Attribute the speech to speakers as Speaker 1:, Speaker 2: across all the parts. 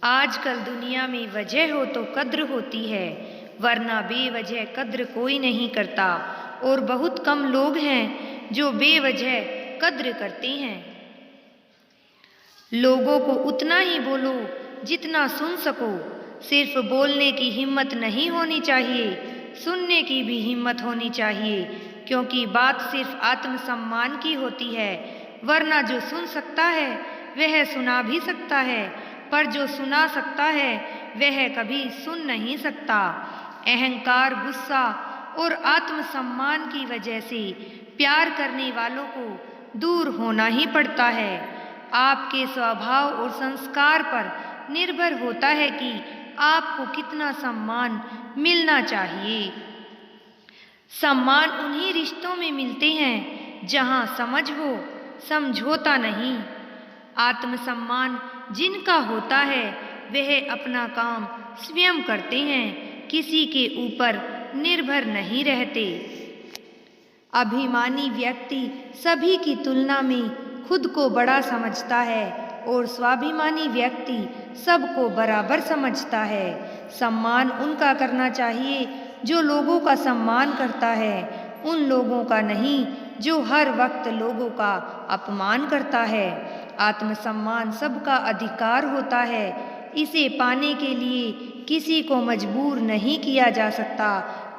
Speaker 1: आजकल दुनिया में वजह हो तो कद्र होती है, वरना बेवजह कद्र कोई नहीं करता। और बहुत कम लोग हैं जो बेवजह कद्र करते हैं। लोगों को उतना ही बोलो जितना सुन सको। सिर्फ बोलने की हिम्मत नहीं होनी चाहिए, सुनने की भी हिम्मत होनी चाहिए, क्योंकि बात सिर्फ आत्मसम्मान की होती है। वरना जो सुन सकता है वह सुना भी सकता है, पर जो सुना सकता है वह कभी सुन नहीं सकता। अहंकार, गुस्सा और आत्मसम्मान की वजह से प्यार करने वालों को दूर होना ही पड़ता है। आपके स्वभाव और संस्कार पर निर्भर होता है कि आपको कितना सम्मान मिलना चाहिए। सम्मान उन्हीं रिश्तों में मिलते हैं जहां समझ हो, समझौता नहीं। आत्मसम्मान जिनका होता है वह अपना काम स्वयं करते हैं, किसी के ऊपर निर्भर नहीं रहते। अभिमानी व्यक्ति सभी की तुलना में खुद को बड़ा समझता है और स्वाभिमानी व्यक्ति सबको बराबर समझता है। सम्मान उनका करना चाहिए जो लोगों का सम्मान करता है, उन लोगों का नहीं जो हर वक्त लोगों का अपमान करता है। आत्मसम्मान सबका अधिकार होता है। इसे पाने के लिए किसी को मजबूर नहीं किया जा सकता,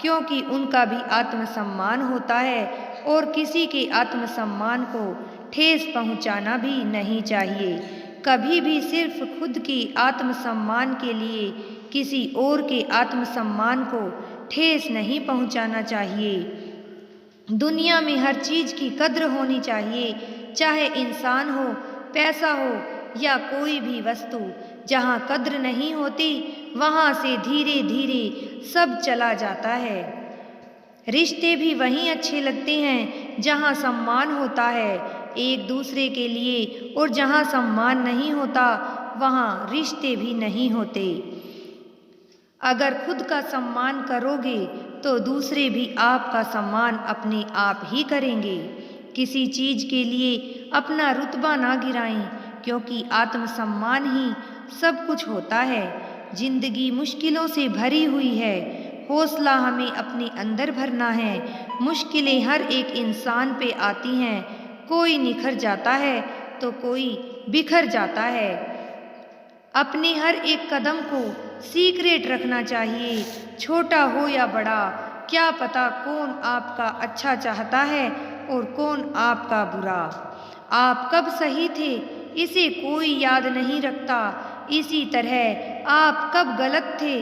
Speaker 1: क्योंकि उनका भी आत्मसम्मान होता है और किसी के आत्मसम्मान को ठेस पहुंचाना भी नहीं चाहिए। कभी भी सिर्फ खुद की आत्मसम्मान के लिए किसी और के आत्मसम्मान को ठेस नहीं पहुंचाना चाहिए। दुनिया में हर चीज़ की कद्र होनी चाहिए, चाहे इंसान हो, पैसा हो या कोई भी वस्तु। जहाँ कद्र नहीं होती वहाँ से धीरे धीरे सब चला जाता है। रिश्ते भी वहीं अच्छे लगते हैं जहाँ सम्मान होता है एक दूसरे के लिए, और जहाँ सम्मान नहीं होता वहाँ रिश्ते भी नहीं होते। अगर खुद का सम्मान करोगे तो दूसरे भी आपका सम्मान अपने आप ही करेंगे। किसी चीज़ के लिए अपना रुतबा ना गिराएं, क्योंकि आत्मसम्मान ही सब कुछ होता है। जिंदगी मुश्किलों से भरी हुई है, हौसला हमें अपने अंदर भरना है। मुश्किलें हर एक इंसान पे आती हैं, कोई निखर जाता है तो कोई बिखर जाता है। अपने हर एक कदम को सीक्रेट रखना चाहिए, छोटा हो या बड़ा। क्या पता कौन आपका अच्छा चाहता है और कौन आपका बुरा। आप कब सही थे इसे कोई याद नहीं रखता, इसी तरह आप कब गलत थे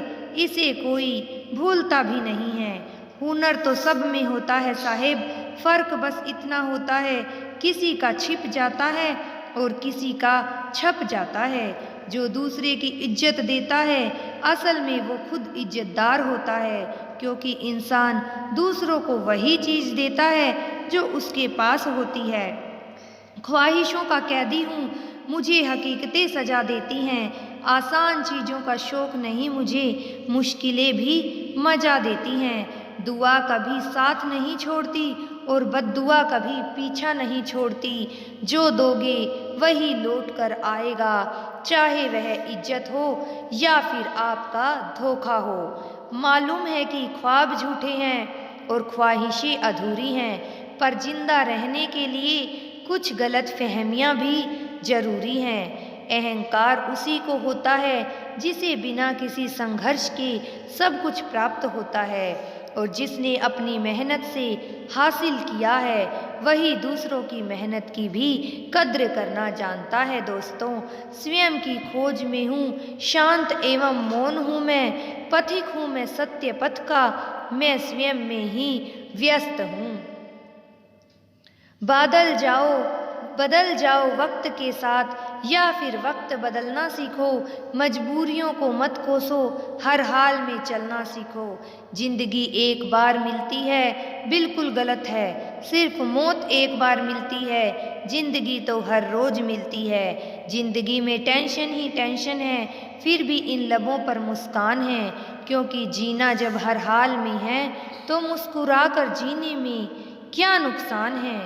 Speaker 1: इसे कोई भूलता भी नहीं है। हुनर तो सब में होता है साहेब, फर्क बस इतना होता है किसी का छिप जाता है और किसी का छप जाता है। जो दूसरे की इज्जत देता है असल में वो खुद इज्जतदार होता है, क्योंकि इंसान दूसरों को वही चीज़ देता है जो उसके पास होती है। ख्वाहिशों का कैदी हूँ, मुझे हकीकतें सजा देती हैं। आसान चीज़ों का शौक़ नहीं मुझे, मुश्किलें भी मजा देती हैं। दुआ कभी साथ नहीं छोड़ती और बद्दुआ कभी पीछा नहीं छोड़ती। जो दोगे वही लौट कर आएगा, चाहे वह इज्जत हो या फिर आपका धोखा हो। मालूम है कि ख्वाब झूठे हैं और ख्वाहिशें अधूरी हैं, पर जिंदा रहने के लिए कुछ गलत फहमियाँ भी ज़रूरी हैं। अहंकार उसी को होता है जिसे बिना किसी संघर्ष के सब कुछ प्राप्त होता है, और जिसने अपनी मेहनत से हासिल किया है वही दूसरों की मेहनत की भी कद्र करना जानता है। दोस्तों, स्वयं की खोज में हूँ, शांत एवं मौन हूँ मैं, पथिक हूँ मैं सत्य पथ का, मैं स्वयं में ही व्यस्त हूँ। बदल जाओ वक्त के साथ या फिर वक्त बदलना सीखो। मजबूरियों को मत कोसो, हर हाल में चलना सीखो। जिंदगी एक बार मिलती है बिल्कुल गलत है, सिर्फ मौत एक बार मिलती है, जिंदगी तो हर रोज मिलती है। जिंदगी में टेंशन ही टेंशन है, फिर भी इन लबों पर मुस्कान है, क्योंकि जीना जब हर हाल में है तो मुस्कुरा कर जीने में क्या नुकसान है।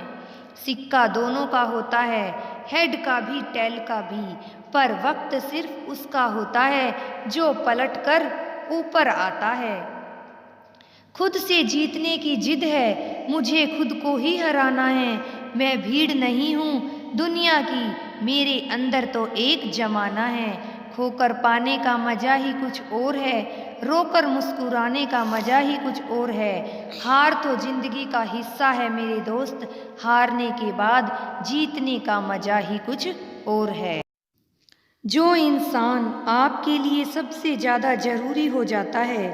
Speaker 1: सिक्का दोनों का होता है, हेड का भी टेल का भी, पर वक्त सिर्फ उसका होता है जो पलट कर ऊपर आता है। खुद से जीतने की जिद है, मुझे खुद को ही हराना है। मैं भीड़ नहीं हूँ दुनिया की, मेरे अंदर तो एक जमाना है। खोकर पाने का मजा ही कुछ और है, रोकर मुस्कुराने का मजा ही कुछ और है। हार तो जिंदगी का हिस्सा है मेरे दोस्त, हारने के बाद जीतने का मजा ही कुछ और है। जो इंसान आपके लिए सबसे ज़्यादा ज़रूरी हो जाता है,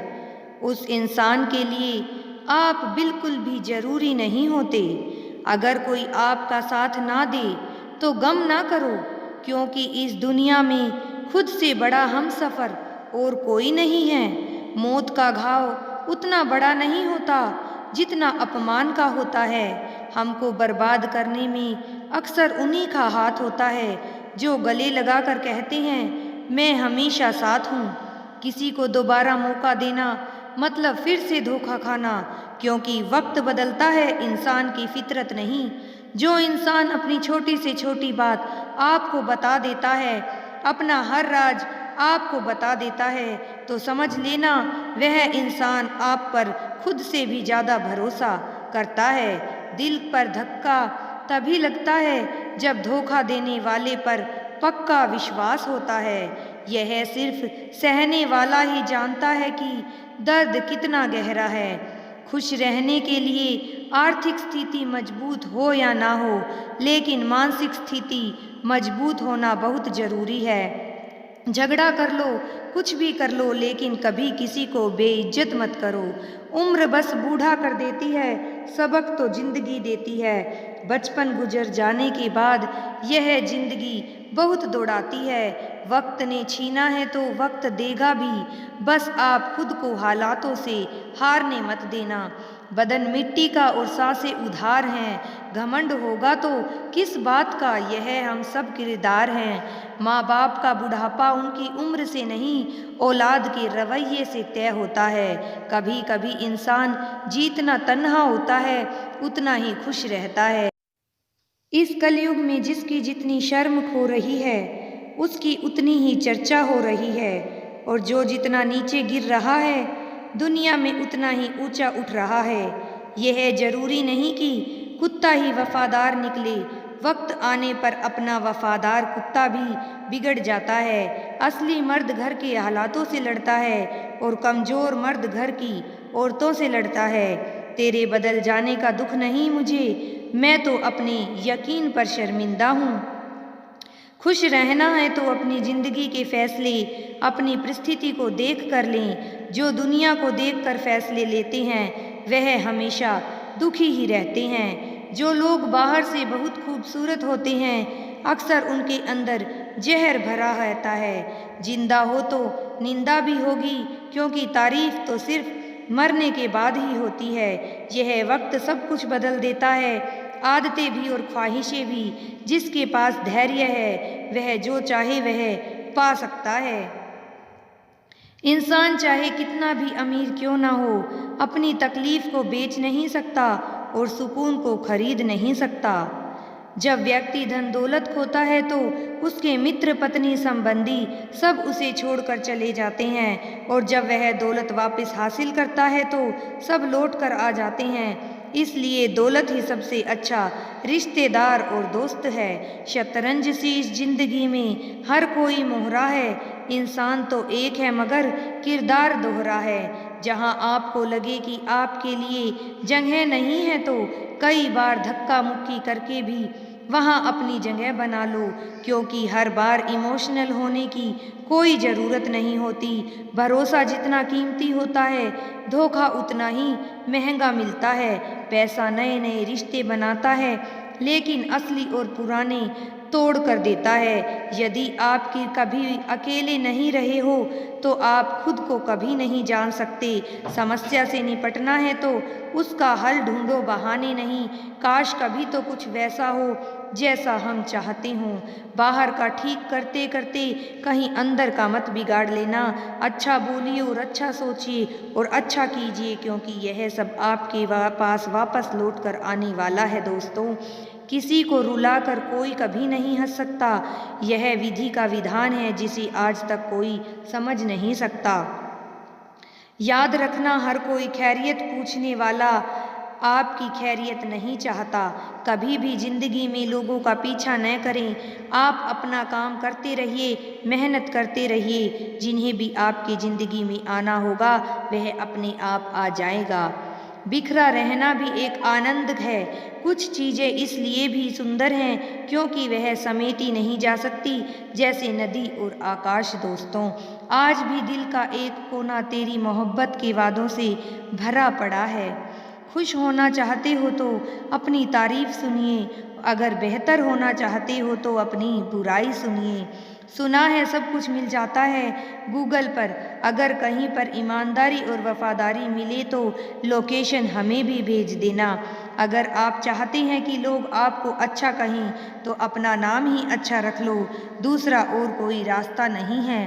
Speaker 1: उस इंसान के लिए आप बिल्कुल भी ज़रूरी नहीं होते। अगर कोई आपका साथ ना दे तो गम ना करो, क्योंकि इस दुनिया में खुद से बड़ा हमसफ़र और कोई नहीं है। मौत का घाव उतना बड़ा नहीं होता जितना अपमान का होता है। हमको बर्बाद करने में अक्सर उन्हीं का हाथ होता है जो गले लगाकर कहते हैं मैं हमेशा साथ हूँ। किसी को दोबारा मौका देना मतलब फिर से धोखा खाना, क्योंकि वक्त बदलता है, इंसान की फितरत नहीं। जो इंसान अपनी छोटी से छोटी बात आपको बता देता है, अपना हर राज आपको बता देता है, तो समझ लेना वह इंसान आप पर खुद से भी ज़्यादा भरोसा करता है। दिल पर धक्का तभी लगता है जब धोखा देने वाले पर पक्का विश्वास होता है। यह सिर्फ सहने वाला ही जानता है कि दर्द कितना गहरा है। खुश रहने के लिए आर्थिक स्थिति मजबूत हो या ना हो, लेकिन मानसिक स्थिति मजबूत होना बहुत ज़रूरी है। झगड़ा कर लो, कुछ भी कर लो, लेकिन कभी किसी को बेइज्जत मत करो। उम्र बस बूढ़ा कर देती है, सबक तो जिंदगी देती है। बचपन गुजर जाने के बाद यह जिंदगी बहुत दौड़ाती है। वक्त ने छीना है तो वक्त देगा भी, बस आप खुद को हालातों से हारने मत देना। बदन मिट्टी का और सांसें उधार हैं, घमंड होगा तो किस बात का, यह हम सब किरदार हैं। माँ बाप का बुढ़ापा उनकी उम्र से नहीं, औलाद के रवैये से तय होता है। कभी कभी इंसान जितना तन्हा होता है उतना ही खुश रहता है। इस कलयुग में जिसकी जितनी शर्म खो रही है, उसकी उतनी ही चर्चा हो रही है, और जो जितना नीचे गिर रहा है दुनिया में उतना ही ऊंचा उठ रहा है। यह जरूरी नहीं कि कुत्ता ही वफादार निकले, वक्त आने पर अपना वफादार कुत्ता भी बिगड़ जाता है। असली मर्द घर के हालातों से लड़ता है और कमज़ोर मर्द घर की औरतों से लड़ता है। तेरे बदल जाने का दुख नहीं मुझे, मैं तो अपने यकीन पर शर्मिंदा हूँ। खुश रहना है तो अपनी ज़िंदगी के फैसले अपनी परिस्थिति को देख कर लें। जो दुनिया को देख कर फैसले लेते हैं वह हमेशा दुखी ही रहते हैं। जो लोग बाहर से बहुत खूबसूरत होते हैं अक्सर उनके अंदर जहर भरा रहता है। जिंदा हो तो निंदा भी होगी, क्योंकि तारीफ तो सिर्फ मरने के बाद ही होती है। यह वक्त सब कुछ बदल देता है, आदतें भी और ख्वाहिशें भी। जिसके पास धैर्य है वह जो चाहे वह पा सकता है। इंसान चाहे कितना भी अमीर क्यों ना हो, अपनी तकलीफ को बेच नहीं सकता और सुकून को खरीद नहीं सकता। जब व्यक्ति धन दौलत खोता है तो उसके मित्र पत्नी संबंधी सब उसे छोड़कर चले जाते हैं, और जब वह दौलत वापस हासिल करता है तो सब लौट कर आ जाते हैं। इसलिए दौलत ही सबसे अच्छा रिश्तेदार और दोस्त है। शतरंज सी इस जिंदगी में हर कोई मोहरा है, इंसान तो एक है मगर किरदार दोहरा है। जहां आपको लगे कि आपके लिए जगह नहीं है तो कई बार धक्का मुक्की करके भी वहां अपनी जगह बना लो, क्योंकि हर बार इमोशनल होने की कोई ज़रूरत नहीं होती। भरोसा जितना कीमती होता है धोखा उतना ही महंगा मिलता है। पैसा नए नए रिश्ते बनाता है, लेकिन असली और पुराने तोड़ कर देता है। यदि आप कभी अकेले नहीं रहे हो तो आप खुद को कभी नहीं जान सकते। समस्या से निपटना है तो उसका हल ढूंढो, बहाने नहीं। काश कभी तो कुछ वैसा हो जैसा हम चाहते हों। बाहर का ठीक करते करते कहीं अंदर का मत बिगाड़ लेना। अच्छा बोलिए और अच्छा सोचिए और अच्छा कीजिए, क्योंकि यह सब आपके पास वापस लौट कर आने वाला है। दोस्तों, किसी को रुलाकर कोई कभी नहीं हंस सकता। यह विधि का विधान है जिसे आज तक कोई समझ नहीं सकता। याद रखना, हर कोई खैरियत पूछने वाला आपकी खैरियत नहीं चाहता। कभी भी ज़िंदगी में लोगों का पीछा न करें। आप अपना काम करते रहिए, मेहनत करते रहिए। जिन्हें भी आपकी ज़िंदगी में आना होगा वह अपने आप आ जाएगा। बिखरा रहना भी एक आनंद है। कुछ चीज़ें इसलिए भी सुंदर हैं क्योंकि वह समेटी नहीं जा सकती, जैसे नदी और आकाश। दोस्तों, आज भी दिल का एक कोना तेरी मोहब्बत के वादों से भरा पड़ा है। खुश होना चाहते हो तो अपनी तारीफ सुनिए, अगर बेहतर होना चाहते हो तो अपनी बुराई सुनिए। सुना है सब कुछ मिल जाता है गूगल पर, अगर कहीं पर ईमानदारी और वफादारी मिले तो लोकेशन हमें भी भेज देना। अगर आप चाहते हैं कि लोग आपको अच्छा कहें तो अपना नाम ही अच्छा रख लो, दूसरा और कोई रास्ता नहीं है।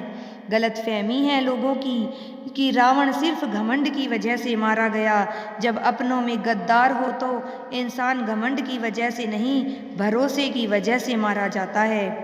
Speaker 1: गलतफहमी है लोगों की कि रावण सिर्फ घमंड की वजह से मारा गया। जब अपनों में गद्दार हो तो इंसान घमंड की वजह से नहीं, भरोसे की वजह से मारा जाता है।